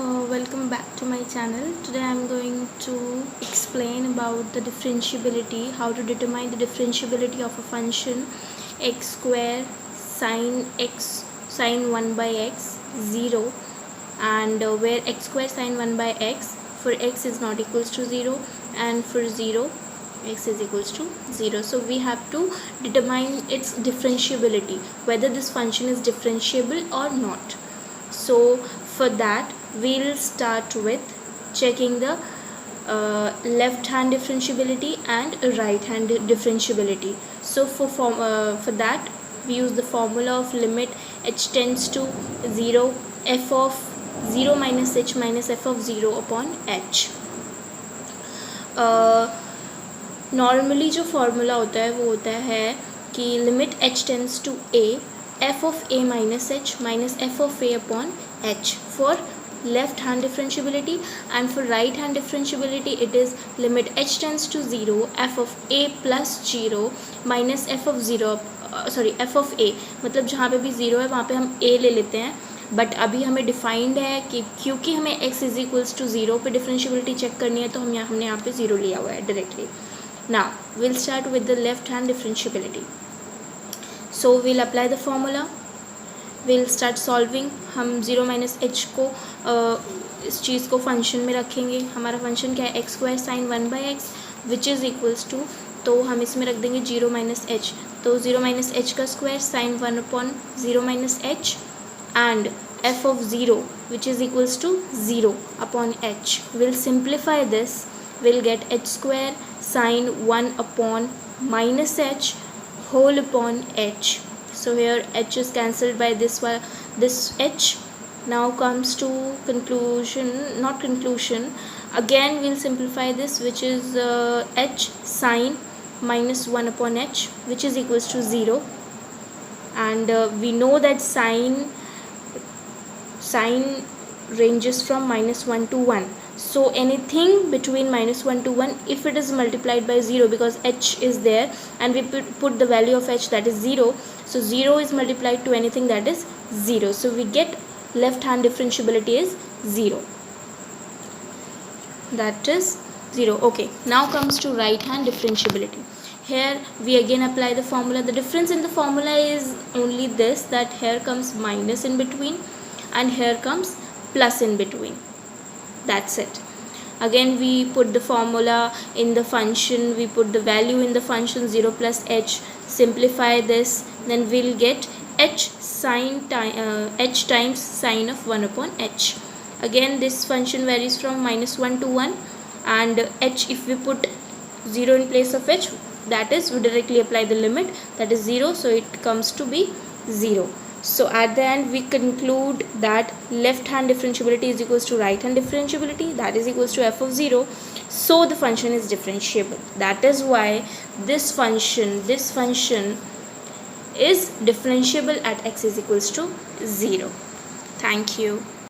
Welcome back to my channel. Today I am going to explain about the differentiability, how to determine the differentiability of a function x square sine 1 by x 0, and where x square sine 1 by x for x is not equals to 0 and for 0 x is equals to 0. So we have to determine its differentiability, whether this function is differentiable or not. So for that we'll start with checking the left hand differentiability and right hand differentiability. So for that we use the formula of limit h tends to 0 f of 0 minus h minus f of 0 upon h. Normally जो formula होता है वो होता है कि limit h tends to a f of a minus h minus f of a upon h for left hand differentiability, and for right hand differentiability it is limit h tends to 0 f of a plus 0 minus f of 0 f of a, मतलब जहाँ पे भी 0 है वहाँ पे हम a ले लेते हैं. बट अभी हमें डिफाइंड है कि क्योंकि हमें x इज इक्वल्स टू 0 पे डिफरेंशियबिलिटी चेक करनी है तो हमने यहाँ पे 0 लिया हुआ है directly. Now we'll start with the left hand differentiability. So we'll apply the formula. We'll start solving. हम 0 माइनस एच को इस चीज़ को फंक्शन में रखेंगे. हमारा फंक्शन क्या है, x square sine 1 by x which is equals to, तो हम इसमें रख देंगे 0 माइनस एच. तो 0 माइनस एच का square sine 1 upon 0 minus H and f of 0 which is equals to 0 upon h. We'll simplify this. We'll get h square sine 1 upon minus h whole upon h. So here h is cancelled by this h. Now comes to conclusion, not conclusion. Again we'll simplify this, which is h sine minus 1 upon h which is equals to 0, and we know that sine ranges from minus 1 to 1. So anything between minus 1 to 1, if it is multiplied by 0, because h is there and we put the value of h that is 0, so 0 is multiplied to anything that is 0. So we get left hand differentiability is 0. That is 0. Okay, now comes to right hand differentiability. Here we again apply the formula. The difference in the formula is only this, that here comes minus in between and here comes plus in between. That's it. Again we put the formula in the function, we put the value in the function 0 plus h, simplify this, then we'll get h times sine of 1 upon h. Again this function varies from minus 1 to 1, and h, if we put 0 in place of h, that is we directly apply the limit, that is 0, so it comes to be 0. So at the end we conclude that left hand differentiability is equals to right hand differentiability, that is equals to f of 0. So the function is differentiable. That is why this function is differentiable at x is equals to 0. Thank you.